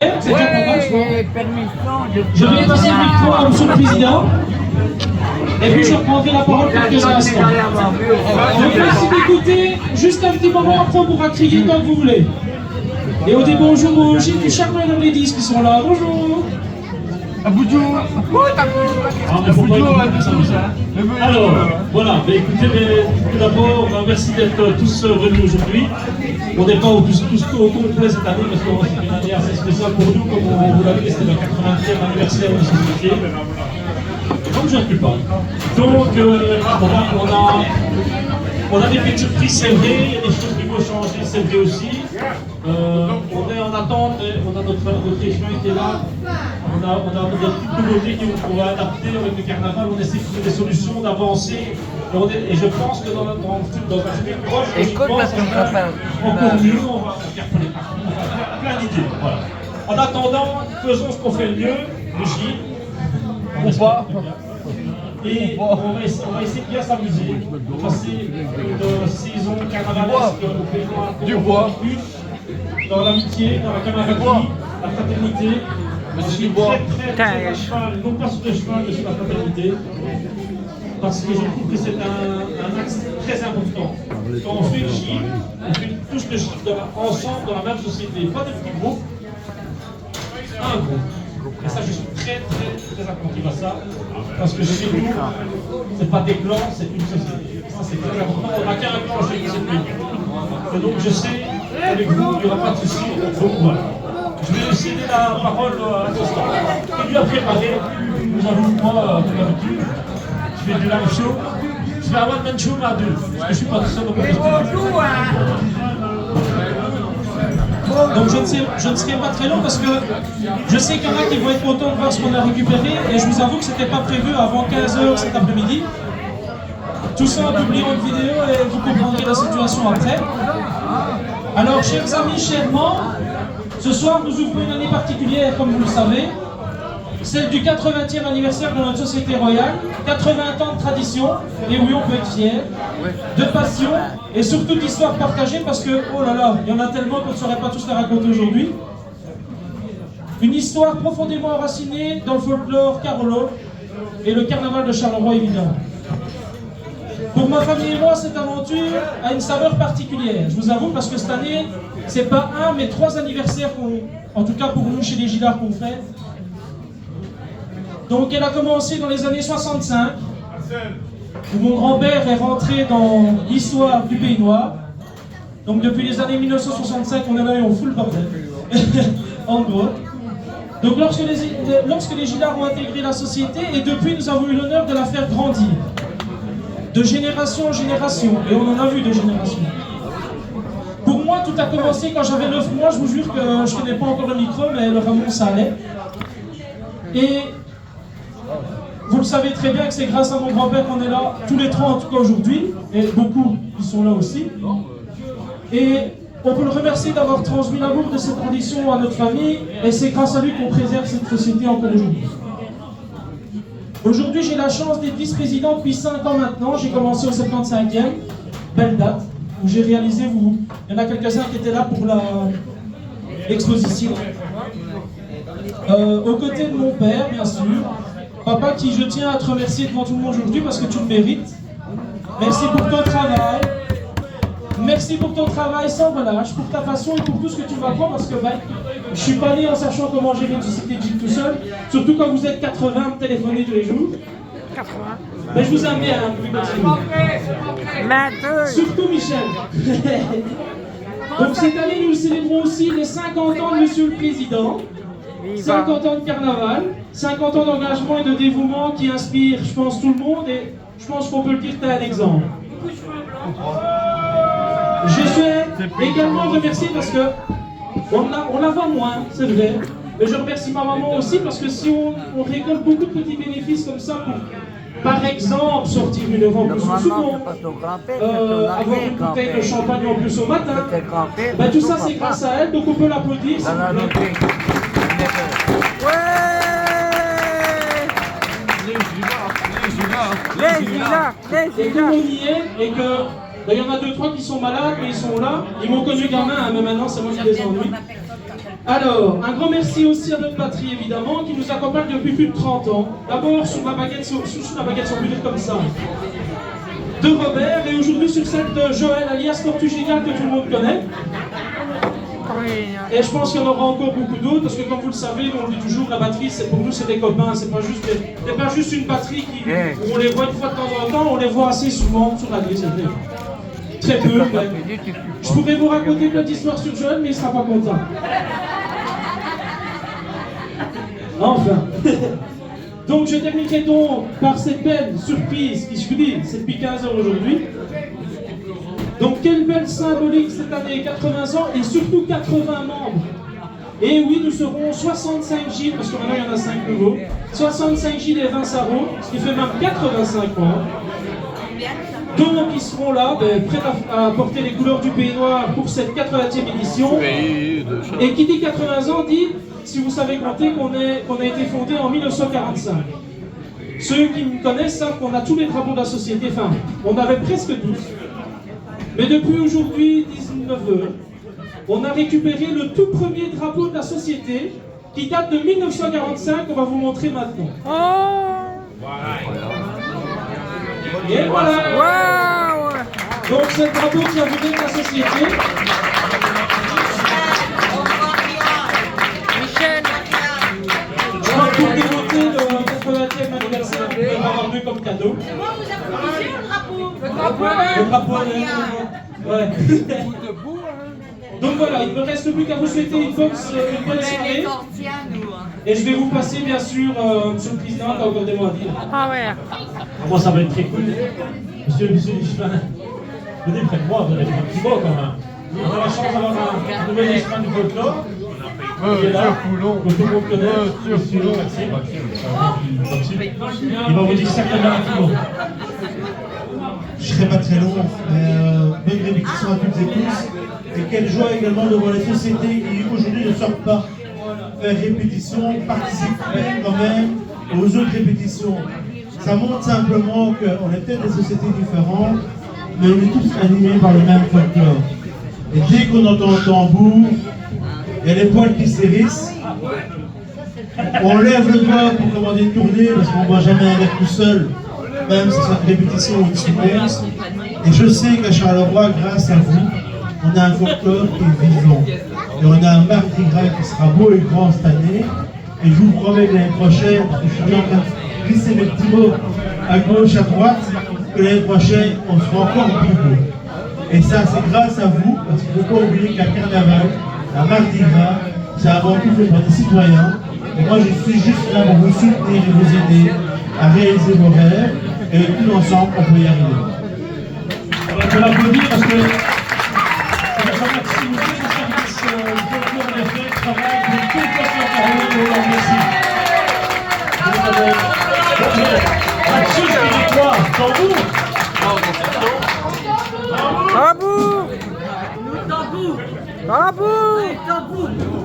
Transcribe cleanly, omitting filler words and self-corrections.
C'est déjà pas mal, je crois. Je vais passer le micro à Monsieur le Président. Et puis je reprendrai la parole quelques instants. Donc merci d'écouter. Juste un petit moment, après on pourra crier tant que vous voulez. Et on dit bonjour aux Gilles du Charles et Ladies qui sont là. Bonjour. Alors, voilà, écoutez, tout d'abord, merci d'être tous venus aujourd'hui. On n'est pas tous au complet cette année parce que c'est une année assez spéciale pour nous, comme vous l'avez dit, c'était le 80e anniversaire de la société. Comme je ne recule pas. Donc, on a des petites surprises, c'est vrai, il y a des choses qui vont changer, c'est vrai aussi. On est en attente, on a notre échelon qui est là. On a des petites nouveautés qu'on va adapter avec le carnaval. On essaie de trouver des solutions, d'avancer. Et je pense que dans un futur proche, encore mieux, on va faire plein d'idées. Voilà. En attendant, faisons ce qu'on fait le mieux, le Gilles. Ou pas. Et on va essayer de bien s'amuser, de passer une saison carnavalesque du bois, dans l'amitié, dans la camaraderie, la fraternité. Je suis très cheval, non pas sur le cheval, mais sur la fraternité. Parce que je trouve que c'est un axe très important. Quand on fait le chiffre, on fait une touche de chiffre ensemble dans la même société, pas de petits groupes, un groupe. Et ça, je suis très attentif à ça, parce que chez nous, c'est pas des clans, c'est une société. Ça, c'est très important. On n'a qu'un clan chez nous, c'est le pays. Et donc, je sais qu'avec vous, il n'y aura pas de soucis. Donc, voilà. Je vais céder la parole à Constant. Il lui a préparé, nous avons moi, comme d'habitude, je fais du live show. Je fais un one-man show, mais à deux, parce que je ne suis pas tout seul au costume. Donc je ne serai pas très long parce que je sais qu'il y en a qui vont être contents de voir ce qu'on a récupéré et je vous avoue que ce n'était pas prévu avant 15 h cet après-midi. Tout ça en publiant une vidéo et vous comprendrez la situation après. Alors chers amis, chers membres, ce soir nous ouvrons une année particulière comme vous le savez, celle du 80e anniversaire de notre Société Royale, 80 ans de tradition, et oui on peut être fier, de passion et surtout d'histoire partagée parce que, oh là là, il y en a tellement qu'on ne saurait pas tous la raconter aujourd'hui. Une histoire profondément enracinée dans le folklore carolo et le carnaval de Charleroi évidemment. Pour ma famille et moi, cette aventure a une saveur particulière, je vous avoue, parce que cette année, c'est pas un mais 3 anniversaires en tout cas pour nous chez les Gillards qu'on fait. Donc elle a commencé dans les années 65, où mon grand-père est rentré dans l'histoire du Pays Noir. Donc depuis les années 1965, on est là et on fout le bordel, en gros. Donc lorsque les Gillards ont intégré la société, et depuis nous avons eu l'honneur de la faire grandir, de génération en génération, et on en a vu de génération. Pour moi, tout a commencé quand j'avais 9 mois, je vous jure que je ne connais pas encore le micro, mais le Ramon ça allait. Et vous le savez très bien que c'est grâce à mon grand-père qu'on est là, tous les 3 en tout cas aujourd'hui, et beaucoup qui sont là aussi. Et on peut le remercier d'avoir transmis l'amour de cette tradition à notre famille, et c'est grâce à lui qu'on préserve cette société encore aujourd'hui. Aujourd'hui, j'ai la chance d'être vice-président depuis 5 ans maintenant, j'ai commencé au 75e, belle date, où j'ai réalisé, il y en a quelques-uns qui étaient là pour l'exposition. Aux côtés de mon père, bien sûr, papa qui je tiens à te remercier devant tout le monde aujourd'hui parce que tu le mérites. Merci pour ton travail. Merci pour ton travail sans relâche, pour ta passion et pour tout ce que tu m'apprends parce que je ne suis pas né en sachant comment gérer une société de Gilles tout seul. Surtout quand vous êtes 80 à me téléphoner tous les jours. 80. Mais je vous aime bien, surtout Michel. Donc cette année, nous célébrons aussi les 50 ans de Monsieur le Président. 50 ans de carnaval, 50 ans d'engagement et de dévouement qui inspirent, je pense, tout le monde et je pense qu'on peut le dire, tu es un exemple. Je souhaite également remercier parce que on la voit moins, c'est vrai, mais je remercie ma maman aussi parce que si on récolte beaucoup de petits bénéfices comme ça pour, par exemple, sortir une œuvre en plus souvent, avoir une bouteille de champagne en plus au matin, ben, tout ça c'est grâce à elle, donc on peut l'applaudir. Et comme on y est, et que il y en a 2-3 qui sont malades, mais ils sont là. Ils m'ont connu gamin, hein, mais maintenant c'est moi qui les ennuie. Alors, un grand merci aussi à notre patrie, évidemment, qui nous accompagne depuis plus de 30 ans. D'abord, sur la baguette, sur la baguette, si on peut dire comme ça, de Robert, et aujourd'hui sur celle de Joël, alias Tortue Gigale, que tout le monde connaît. Et je pense qu'il y en aura encore beaucoup d'autres, parce que comme vous le savez, on le dit toujours, la batterie, pour nous, c'est des copains, c'est pas juste une batterie où on les voit une fois de temps en temps, on les voit assez souvent sur la grille, c'est vrai. Très peu, mais... Je pourrais vous raconter plein d'histoires sur Joël, mais il sera pas content. Enfin. Donc je terminerai donc par cette belle surprise qui, je vous dis, c'est depuis 15 heures aujourd'hui. Donc quelle belle symbolique cette année, 80 ans et surtout 80 membres. Et oui, nous serons 65 Gilles, parce que maintenant il y en a 5 nouveaux. 65 Gilles et 20 Sarro, ce qui fait même 85 membres. Donc ils seront là, prêts à porter les couleurs du Pays Noir pour cette 80e édition. Et qui dit 80 ans dit, si vous savez compter, qu'on a été fondé en 1945. Ceux qui me connaissent savent qu'on a tous les drapeaux de la société, enfin, on avait presque tous. Mais depuis aujourd'hui, 19 heures, on a récupéré le tout premier drapeau de la société qui date de 1945, qu'on va vous montrer maintenant. Et voilà. Donc c'est le drapeau qui a venu de la société. Je crois que pour démonter le 80e anniversaire, vous pouvez avoir deux comme cadeau. Moi, vous applaudissez le drapeau. Le drapeau, ouais. Donc voilà, il ne me reste plus qu'à vous souhaiter une bonne soirée. Et je vais vous passer bien sûr, Monsieur le Président, t'as encore des mots à dire. Ah ouais. Moi, ça va être très cool. Monsieur Lichman, venez près de moi, vous allez faire un petit mot quand même. On a la chance d'avoir un nouvel Lichman du folklore. Qui est là, que tout le monde connaît. Monsieur Maxime. Il va vous dire certainement un petit mot. Je ne serai pas très long, mais bonne répétition à toutes et tous. Et quelle joie également de voir les sociétés qui aujourd'hui ne sortent pas faire répétition, participer quand même aux autres répétitions. Ça montre simplement qu'on est peut-être des sociétés différentes, mais on est tous animés par le même folklore. Et dès qu'on entend le tambour, il y a les poils qui s'hérissent. On lève le doigt pour commander une tournée parce qu'on ne voit jamais un air tout seul, même si c'est une répétition ou une souplesse. Et je sais qu'à Charleroi, grâce à vous, on a un folklore qui est vivant. Et on a un Mardi Gras qui sera beau et grand cette année. Et je vous promets que l'année prochaine, parce que je suis en train de glisser mes petits mots à gauche, à droite, que l'année prochaine, on sera encore plus beau. Et ça, c'est grâce à vous, parce qu'il ne faut pas oublier qu'un carnaval, un Mardi Gras, c'est avant tout fait par des citoyens. Et moi, je suis juste là pour vous soutenir et vous aider à réaliser vos rêves. Et tous ensemble, on peut y arriver. On va l'applaudir parce que c'est la maximité du service folklore en effet, travaille pour tout le peuple. Merci. Action spirituelle, tambour. Tambour. Tambour. Tambour.